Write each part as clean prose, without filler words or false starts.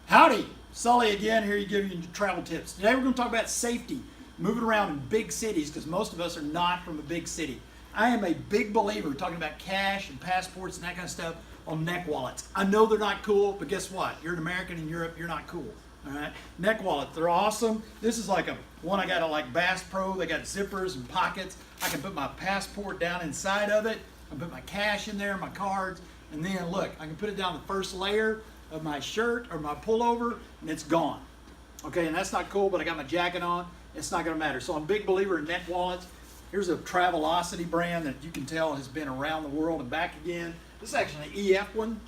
Howdy, Sully again here to give you travel tips. Today we're going to talk about safety, moving around in big cities because most of us are not from a big city. I am a big believer talking about cash and passports and that kind of stuff on neck wallets. I know they're not cool, but guess what? You're an American in Europe, you're not cool. All right, neck wallets, they're awesome. This is like one I got at like Bass Pro. They got zippers and pockets. I can put my passport down inside of it. I can put my cash in there, my cards, and then look, I can put it down the first layer of my shirt or my pullover, and it's gone. Okay, and that's not cool, but I got my jacket on. It's not going to matter. So I'm a big believer in neck wallets. Here's a Travelocity brand that you can tell has been around the world and back again. This is actually an EF one.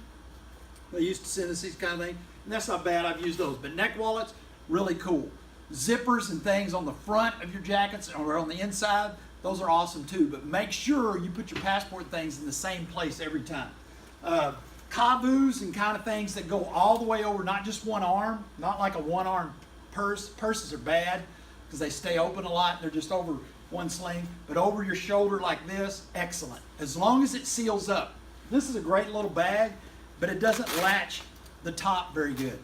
They used to send us these kind of things, and that's not bad. I've used those. But neck wallets, really cool. Zippers and things on the front of your jackets or on the inside, those are awesome too. But make sure you put your passport things in the same place every time. Kavus and kind of things that go all the way over, not just one arm, not like a one-arm purse. Purses are bad because they stay open a lot. They're just over one sling, but over your shoulder like this, excellent. As long as it seals up. This is a great little bag, but it doesn't latch the top very good.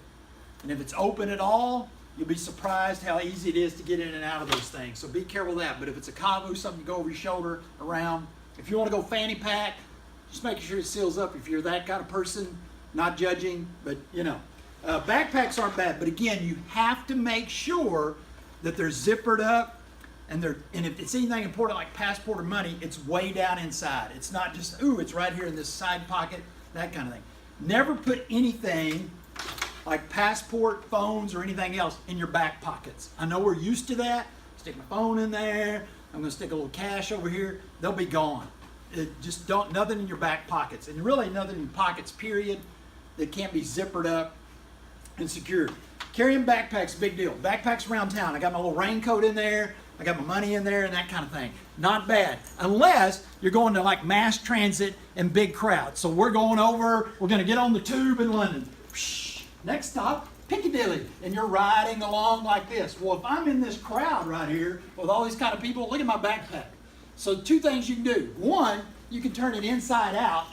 And if it's open at all, you'll be surprised how easy it is to get in and out of those things. So be careful of that. But if it's a Kavu, something to go over your shoulder, around. If you want to go fanny pack, just making sure it seals up if you're that kind of person, not judging, but you know. Backpacks aren't bad, but again, you have to make sure that they're zippered up, and if it's anything important like passport or money, it's way down inside. It's not just, ooh, it's right here in this side pocket, that kind of thing. Never put anything like passport, phones, or anything else in your back pockets. I know we're used to that. Stick my phone in there. I'm going to stick a little cash over here. They'll be gone. Just don't, nothing in your back pockets. And really nothing in your pockets, period, that can't be zippered up and secured. Carrying backpacks, big deal. Backpacks around town. I got my little raincoat in there. I got my money in there and that kind of thing. Not bad. Unless you're going to like mass transit and big crowds. So we're going over, we're going to get on the tube in London. Next stop, Piccadilly. And you're riding along like this. Well, if I'm in this crowd right here with all these kind of people, look at my backpack. So two things you can do. One, you can turn it inside out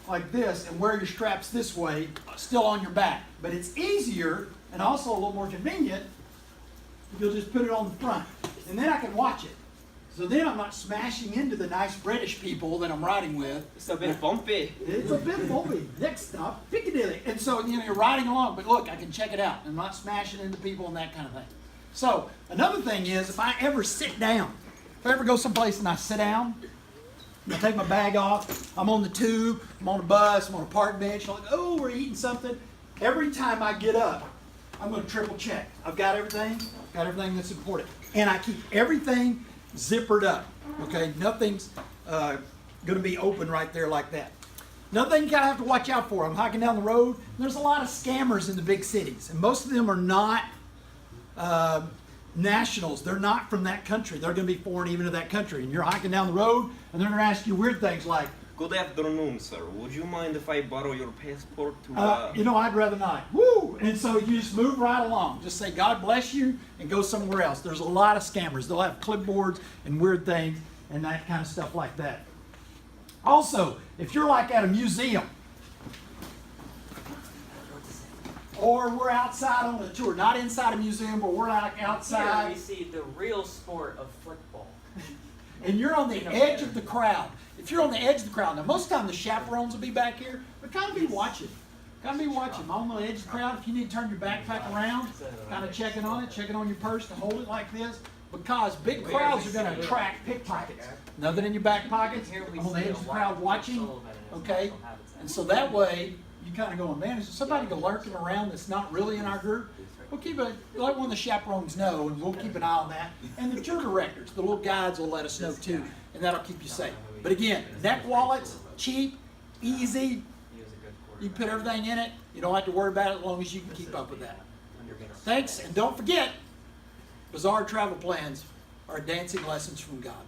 like this and wear your straps this way, still on your back. But it's easier and also a little more convenient if you'll just put it on the front. And then I can watch it. So then I'm not smashing into the nice British people that I'm riding with. It's a bit bumpy. It's a bit bumpy. Next stop, Piccadilly. And so you're riding along, but look, I can check it out. I'm not smashing into people and that kind of thing. So another thing is, if I ever sit down, if I ever go someplace and I sit down, I take my bag off, I'm on the tube, I'm on a bus, I'm on a park bench, I'm like, oh, we're eating something. Every time I get up, I'm going to triple check. I've got everything that's important. And I keep everything zippered up, okay? Nothing's going to be open right there like that. Another thing you kind of have to watch out for, I'm hiking down the road, there's a lot of scammers in the big cities, and most of them are not nationals. They're not from that country. They're going to be foreign even to that country. And you're hiking down the road, and they're going to ask you weird things like, Good afternoon, sir. Would you mind if I borrow your passport to... you know, I'd rather not. Woo! And so you just move right along. Just say, God bless you, and go somewhere else. There's a lot of scammers. They'll have clipboards and weird things and that kind of stuff like that. Also, if you're like at a museum, or we're outside on a tour, not inside a museum, but we're like outside. Here we see the real sport of football. And you're on the edge of the crowd. If you're on the edge of the crowd, now most of the time the chaperones will be back here, but kind of be watching. Kind of be watching. On the edge of the crowd, if you need to turn your backpack around, kind of checking on it, checking on your purse to hold it like this, because big crowds are going to attract pickpockets. Nothing in your back pockets. I'm on the edge of the crowd watching, okay? And so that way, you kind of going, man, is there somebody lurking around that's not really in our group? We'll keep it, let one of the chaperones know, and we'll keep an eye on that. And the tour directors, the little guides will let us know too, and that'll keep you safe. But again, neck wallets, cheap, easy. You put everything in it. You don't have to worry about it as long as you can keep up with that. Thanks, and don't forget, Bizarre Travel Plans are dancing lessons from God.